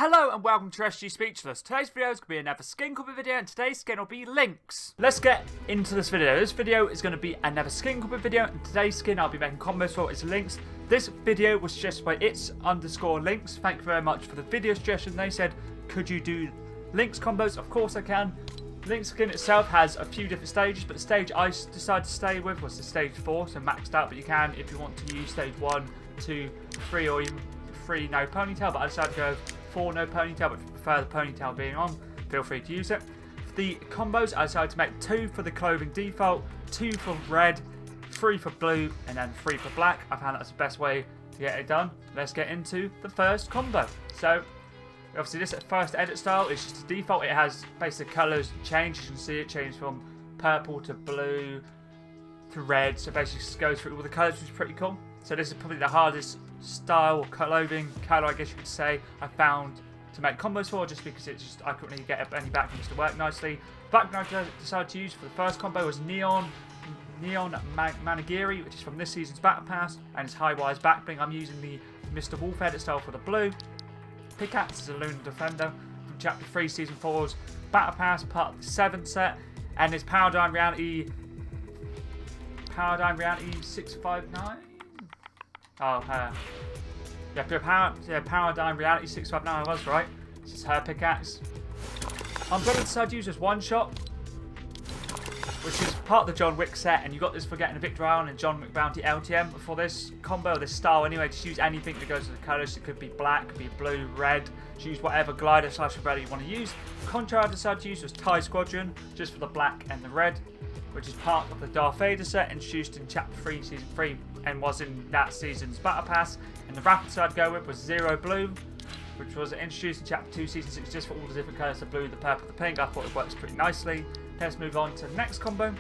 Hello and welcome to SG Speechless. Today's video is going to be another skin copy video, and today's skin will be Lynx. Let's get into this video. This video is going to be another skin copy video, and today's skin I'll be making combos for is Lynx. This video was suggested by its_Lynx. Thank you very much for the video suggestion. They said, could you do Lynx combos? Of course I can. Lynx skin itself has a few different stages, but the stage I decided to stay with was the stage 4, so maxed out, but you can, if you want to use stage 1, 2, 3, or even 3 no ponytail, but I decided to go 4 no ponytail, but if you prefer the ponytail being on, feel free to use it. For the combos, I decided to make 2 for the clothing default, 2 for red, 3 for blue, and then 3 for black. I found that's the best way to get it done. Let's get into the first combo. So, obviously this first edit style is just a default. It has basic colours change. You can see it change from purple to blue to red. So basically just goes through all the colours, which is pretty cool. So this is probably the hardest style or clothing colour, I guess you could say, I found to make combos for, just because it's just I couldn't really get any backblings to work nicely. Background I decided to use for the first combo was Neon Managiri, which is from this season's Battle Pass, and it's high-wise backbling. I'm using the Mr. Wolf edit style for the blue. Pickaxe is a Lunar Defender from Chapter 3 Season 4's Battle Pass, part of the 7th set, and it's Paradigm Reality 659. Paradigm Reality 659, I was right. This is her pickaxe. I'm going to decide to use this one shot, which is part of the John Wick set, and you got this for getting a Victor Island and John Wick Bounty LTM. For this combo, this style anyway, just use anything that goes with the colours. It could be black, could be blue, red. Just use whatever glider / umbrella you want to use. The contrail I decided to use was TIE Squadron, just for the black and the red, which is part of the Darth Vader set, introduced in Chapter 3, Season 3, and was in that season's Battle Pass. And the rapid side I'd go with was Zero Blue, which was introduced in Chapter 2, Season 6, just for all the different colours, the blue, the purple, the pink. I thought it works pretty nicely. Let's move on to the next combo.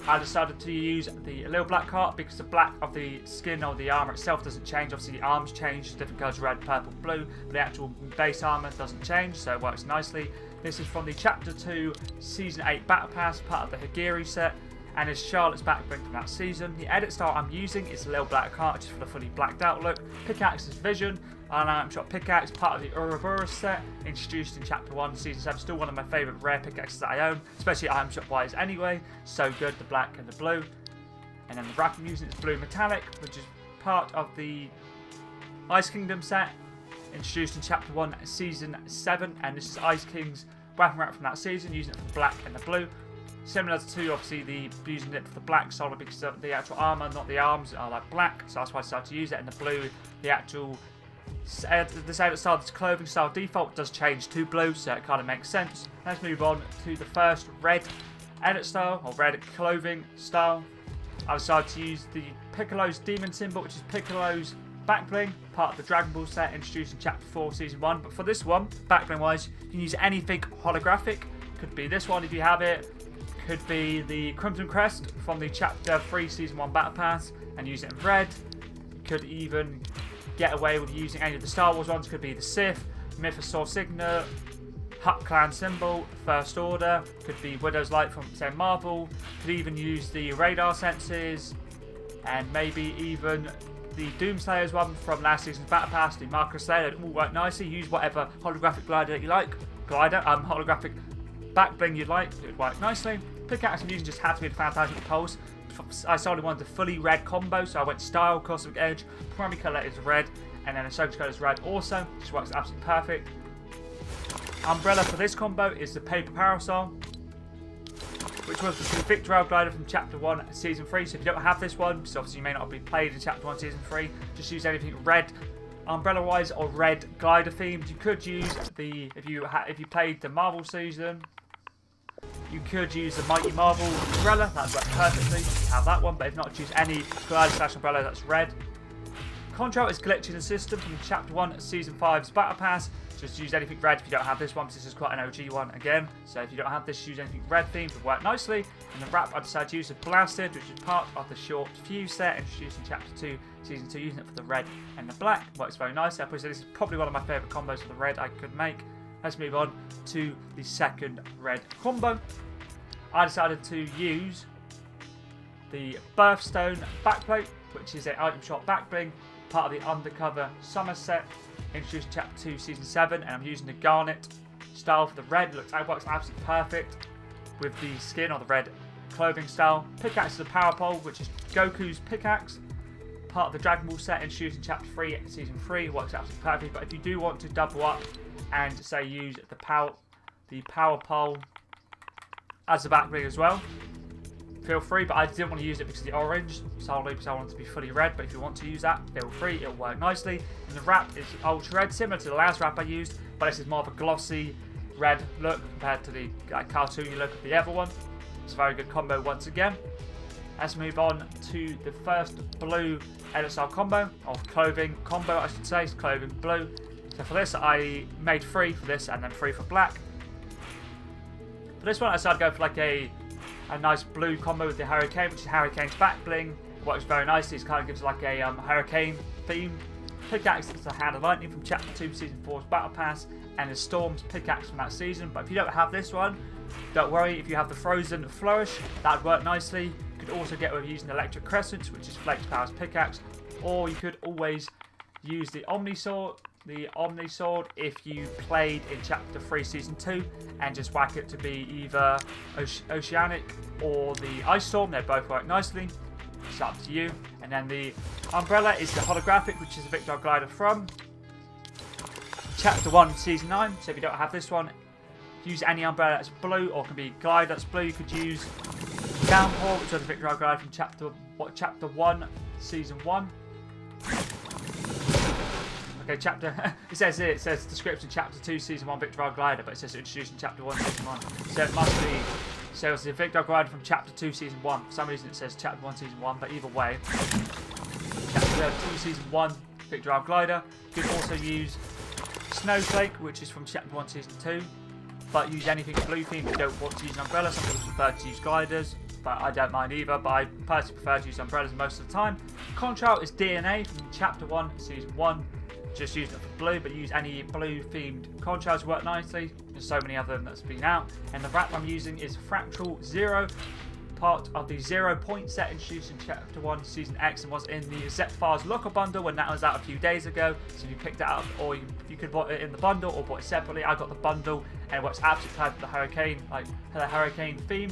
I decided to use the little black heart because the black of the skin or the armour itself doesn't change. Obviously the arms change, different colours, red, purple, blue, but the actual base armour doesn't change, so it works nicely. This is from the Chapter 2, Season 8 Battle Pass, part of the Higiri set, and is Charlotte's backbling from that season. The edit style I'm using is the little black heart, just for the fully blacked out look. Pickaxe is Vision, an item shot pickaxe, part of the Ouroboros set, introduced in Chapter 1, Season 7. Still one of my favourite rare pickaxes that I own, especially item shot wise anyway. So good, the black and the blue. And then the wrap I'm using is Blue Metallic, which is part of the Ice Kingdom set, introduced in Chapter 1, Season 7. And this is Ice King's weapon wrap from that season, using it for the black and the blue. Similar to obviously the using it for the black solid, because the actual armour, not the arms, are like black, so that's why I decided to use it. And the blue, the actual this edit style, this clothing style default does change to blue, so it kind of makes sense. Let's move on to the first red edit style, or red clothing style. I decided to use the Piccolo's Demon Symbol, which is Piccolo's backbling, part of the Dragon Ball set, introduced in Chapter 4, Season 1. But for this one, backbling wise, you can use anything holographic. Could be this one if you have it. Could be the Crimson Crest from the Chapter 3 Season 1 Battle Pass and use it in red. You could even get away with using any of the Star Wars ones. Could be the Sith, Mythosaur Signet, Hutt Clan Symbol, First Order. Could be Widow's Light from, say, Marvel. Could even use the radar senses, and maybe even the Doomslayers one from last season's Battle Pass, the Marker Slayer. It all work nicely. Use whatever holographic glider that you like. Holographic backbling you'd like. It would work nicely. Pickaxe I'm using just had to be the Phantasmal Pulse. I solely wanted a fully red combo, so I went Style, Cosmic Edge. Primary colour is red, and then the secondary colour is red also, which works absolutely perfect. Umbrella for this combo is the Paper Parasol, which was the Victor Island glider from Chapter 1, Season 3. So if you don't have this one, because obviously you may not be played in Chapter 1, Season 3, just use anything red, umbrella-wise, or red glider themed. You could use the if you played the Marvel season. You could use the Mighty Marvel umbrella, that would work perfectly. You have that one, but if not, choose any glider / umbrella that's red. Contrail is glitching the system from Chapter 1, Season 5's Battle Pass. Just use anything red if you don't have this one, because this is quite an OG one again. So if you don't have this, use anything red themed, would work nicely. And the wrap I decided to use is Blasted, which is part of the short fuse set, introduced in Chapter 2, Season 2, using it for the red and the black. Works very nicely. I this is probably one of my favourite combos for the red I could make. Let's move on to the second red combo. I decided to use the Birthstone backplate, which is an item shot backbling, part of the Undercover Summer set, introduced in Chapter 2, Season 7, and I'm using the garnet style for the red. It works absolutely perfect with the skin or the red clothing style. Pickaxe is a power pole, which is Goku's pickaxe. Part of the Dragon Ball set introduced in Chapter 3, Season 3. It works absolutely perfect, but if you do want to double up and say use the power pole as a back bling as well, feel free, but I didn't want to use it because of the orange, solely because I want it to be fully red, but if you want to use that, feel free, it'll work nicely. And the wrap is ultra red, similar to the last wrap I used, but this is more of a glossy red look compared to the cartoony look of the other one. It's a very good combo once again. Let's move on to the first blue edit style combo, or clothing combo I should say, it's clothing blue. So for this I made 3 for this and then 3 for black. For this one I decided to go for like a nice blue combo with the Hurricane, which is Hurricane's back bling. It works very nicely, it kind of gives like a Hurricane theme. Pickaxe is the Hand of Lightning from Chapter 2 Season 4's Battle Pass, and the Storm's pickaxe from that season. But if you don't have this one, don't worry, if you have the Frozen Flourish, that would work nicely. You could also get away with using Electric Crescent, which is Flex Power's pickaxe, or you could always use the Omni Sword if you played in Chapter 3 Season 2 and just whack it to be either Oceanic or the Ice Storm. They both work nicely. It's up to you. And then the umbrella is the holographic, which is a Victor glider from Chapter 1 Season 9. So if you don't have this one, use any umbrella that's blue, or can be glide that's blue. You could use Downpour, which is a Victor glider from Chapter 1 Season 1. Okay, it says description Chapter 2 Season 1 Victor glider, but it says introduced in Chapter 1 Season 1. So it must be, so it's the Victor glider from Chapter 2 Season 1. For some reason it says Chapter 1 Season 1, but either way, Chapter 2 Season 1 Victor glider. You can also use Snowflake, which is from Chapter 1 Season 2, but use anything blue themed if you don't want to use an umbrella. Some people prefer to use gliders, but I don't mind either, but I personally prefer to use umbrellas most of the time. Contrail is DNA from Chapter 1 Season 1. Just use it for blue, but use any blue themed contrails work nicely. There's so many other than that's been out. And the wrap I'm using is Fractal Zero, part of the 0 point set introduced in Chapter 1 Season X, and was in the Zephyrs Locker bundle when that was out a few days ago. So if you picked it up, or you could buy it in the bundle or bought it separately. I got the bundle, and it works absolutely perfect with the Hurricane, like the Hurricane theme.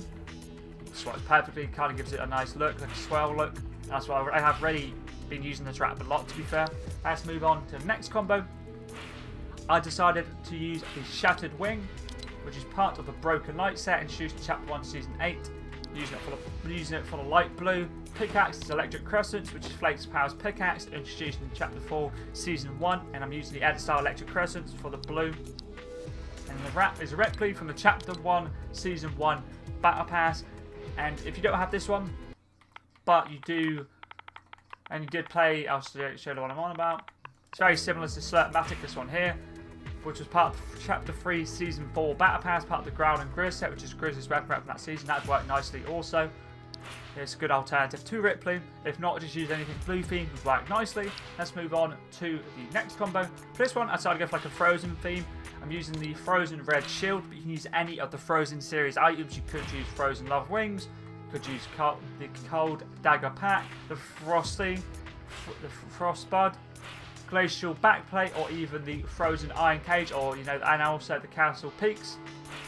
It works perfectly, kind of gives it a nice look, like a swell look. That's why I have really been using this wrap a lot, to be fair. Let's move on to the next combo. I decided to use the Shattered Wing, which is part of the Broken Light set introduced in Chapter 1 Season 8. Using it for the light blue. Pickaxe is Electric Crescent, which is Flex Power's pickaxe, introduced in Chapter 4 Season 1, and I'm using the edit style Electric Crescent for the blue. And the wrap is directly from the Chapter 1 Season 1 Battle Pass. And if you don't have this one, but you do, and you did play, I'll show you what I'm on about. It's very similar to Slurpmatic, this one here, which was part of Chapter 3 Season 4 Battle Pass, part of the Growl and Grizz set, which is Grizz's weapon from that season. That would work nicely also. It's a good alternative to Ripley. If not, just use anything blue themed, would work nicely. Let's move on to the next combo. For this one, I decided to go for like a Frozen theme. I'm using the Frozen Red Shield, but you can use any of the Frozen series items. You could use Frozen Love Wings, you could use the Cold Dagger Pack, the Frostbud, Glacial Backplate, or even the Frozen Iron Cage, or and also the Castle Peaks,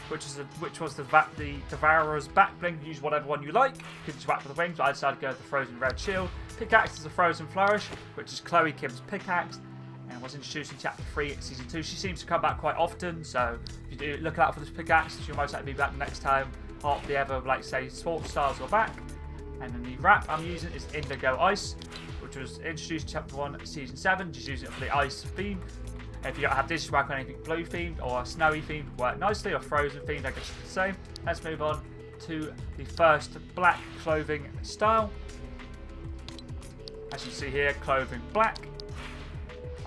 which was the Devourer's back bling. Use whatever one you like. You could just whack with the wings, but I decided to go with the Frozen Red Shield. Pickaxe is the Frozen Flourish, which is Chloe Kim's pickaxe, and was introduced in Chapter 3 Season 2. She seems to come back quite often, so if you do look out for this pickaxe, she'll most likely be back next time the ever, like say, sports stars are back. And then the wrap I'm using is Indigo Ice, which was introduced in Chapter 1 Season 7, just using it for the ice theme. If you don't have this, you work on anything blue themed or snowy themed, work nicely, or frozen themed, I guess you could say. Let's move on to the first black clothing style. As you see here, clothing black.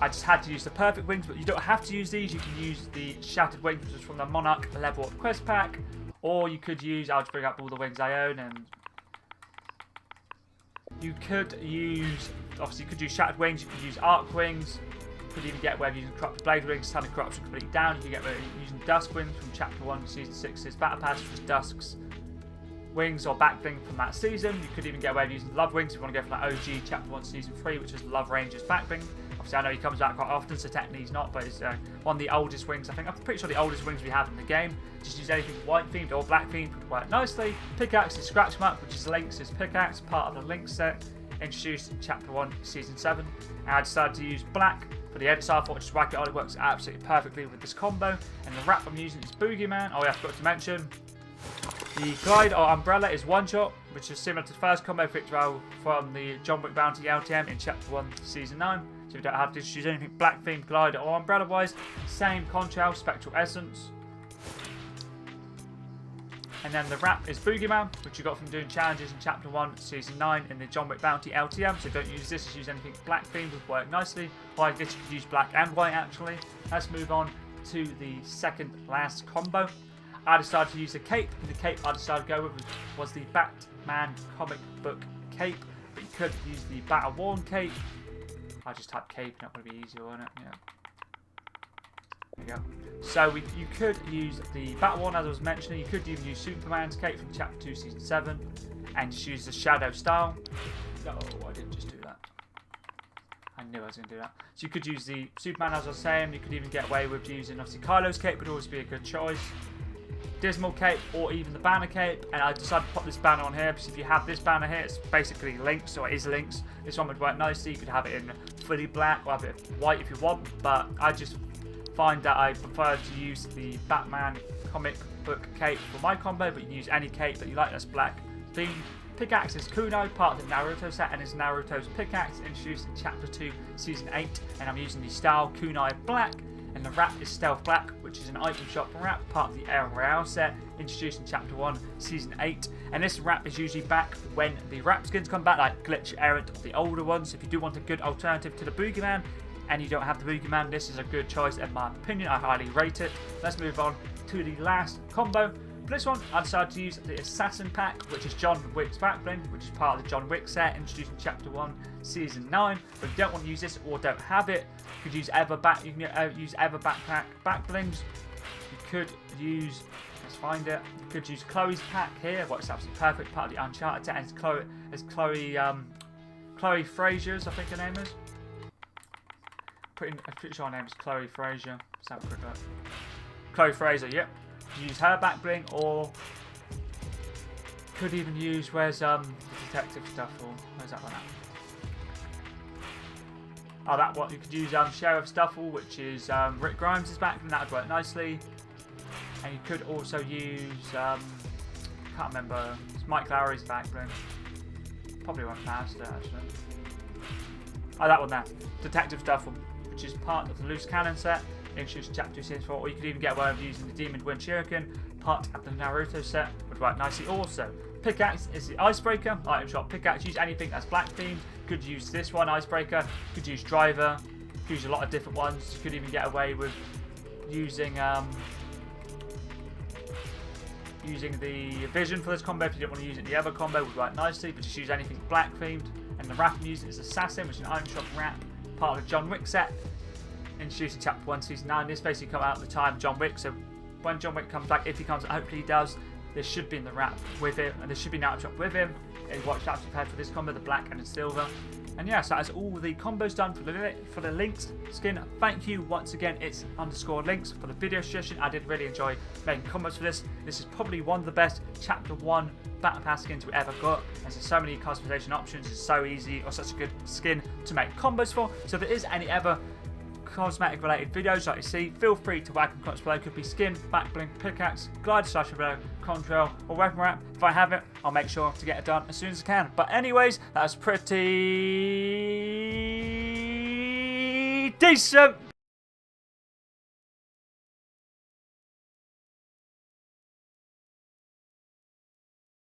I just had to use the perfect wings, but you don't have to use these. You can use the Shattered Wings, which is from the Monarch level up quest pack, or you could use, I'll just bring up all the wings I own, and you could use, obviously you could use Shattered Wings, you could use Arc Wings, you could even get away with using Corrupted Blade Wings, turning Corruption completely down. You can get away with using Dusk Wings from Chapter 1 Season 6's Battle Pass, which was Dusk's wings or back bling from that season. You could even get away with using Love Wings if you want to go for that OG Chapter 1 Season 3, which is Love Ranger's back bling. Obviously, I know he comes back quite often, so technically he's not, but he's one of the oldest wings. I think I'm pretty sure the oldest wings we have in the game. Just use anything white themed or black themed would work nicely. Pickaxe is Scratch Map, which is Lynx's pickaxe, part of the Lynx set, introduced in Chapter 1, Season 7. And I decided to use black for the edit style. I thought just whack it on. It works absolutely perfectly with this combo. And the wrap I'm using is Boogeyman. Oh yeah, I forgot to mention. The glide or umbrella is one shot, which is similar to the first combo victory from the John Wick Bounty LTM in Chapter 1, Season 9. So you don't have to choose anything black themed, glider or umbrella wise. Same contrail, spectral essence. And then the wrap is Boogeyman, which you got from doing challenges in Chapter 1, Season 9 in the John Wick Bounty LTM. So don't use this, just use anything black themed, would work nicely. Or I guess you could use black and white actually. Let's move on to the second last combo. I decided to use the cape, and the cape I decided to go with was the Batman comic book cape. But you could use the Battle Worn cape. I just typed cape, not going to be easier, won't it? Yeah. There you go. So you could use the Battle Worn, as I was mentioning. You could even use Superman's cape from Chapter 2, Season 7, and just use the shadow style. No, I didn't just do that. I knew I was going to do that. So you could use the Superman, as I was saying. You could even get away with using, obviously, Kylo's cape would always be a good choice. Dismal cape or even the banner cape, and I decided to put this banner on here because if you have this banner here, it's basically Lynx, or it is Lynx. This one would work nicely. You could have it in fully black or have it white if you want, but I just find that I prefer to use the Batman comic book cape for my combo, but you can use any cape that you like that's black themed. Pickaxe is Kunai, part of the Naruto set, and is Naruto's pickaxe, introduced in Chapter 2, Season 8, and I'm using the style Kunai Black. And the wrap is Stealth Black, which is an item shop wrap, part of the El Royale set, introduced in Chapter 1, Season 8. And this wrap is usually back when the wrap skins come back, like Glitch Errant or the older ones. So if you do want a good alternative to the Boogeyman, and you don't have the Boogeyman, this is a good choice in my opinion. I highly rate it. Let's move on to the last combo. For this one, I decided to use the Assassin Pack, which is John Wick's backbling, which is part of the John Wick set, introduced in Chapter 1, Season 9. But if you don't want to use this or don't have it, you could use You can use Ever Backpack backblings. You could use, let's find it. You could use Chloe's pack here. Well, it's absolutely perfect, part of the Uncharted set. And it's Chloe Frazier's, I think her name is. I'm pretty sure her name is Chloe Frazier. Let's have a quick look. Chloe Frazier, yep. Use her back bling, or could even use where's the detective stuff, or where's that one at? Oh, that one. You could use Sheriff Stuffle, which is Rick Grimes' back bling. That would work nicely. And you could also use can't remember. It's Mike Lowry's back bling. Probably went faster actually. Oh, that one there. Detective Stuffle, which is part of the Loose Cannon set, introduced in Chapter 2, Season 4, or you could even get away with using the Demon Wind Shuriken, part of the Naruto set, would work nicely also. Pickaxe is the Icebreaker, item shop Pickaxe, use anything that's black themed, could use this one, Icebreaker, could use Driver, could use a lot of different ones, you could even get away with using the Vision for this combo if you don't want to use it in the other combo, would work nicely, but just use anything black themed. And the wrap I'm using is Assassin, which is an item shop wrap, part of the John Wick set, introduced in Chapter 1, Season 9. This basically come out at the time of John Wick, so when John Wick comes back, if he comes, hopefully he does, there should be in the wrap with him, and there should be an item shop with him. And watch out prepared for this combo, the black and the silver. And yeah, so that's all the combos done for the Lynx skin. Thank you once again, it's _Lynx for the video suggestion. I did really enjoy making combos for this. This is probably one of the best Chapter 1 Battle Pass skins we ever got. There's so many customization options, it's so easy, or such a good skin to make combos for. So if there is any ever cosmetic related videos like you see, feel free to whack them comments below. Could be skin, backbling, pickaxe, glide slash below, contrail, or weapon wrap. If I have it, I'll make sure to get it done as soon as I can. But anyways, that's pretty decent.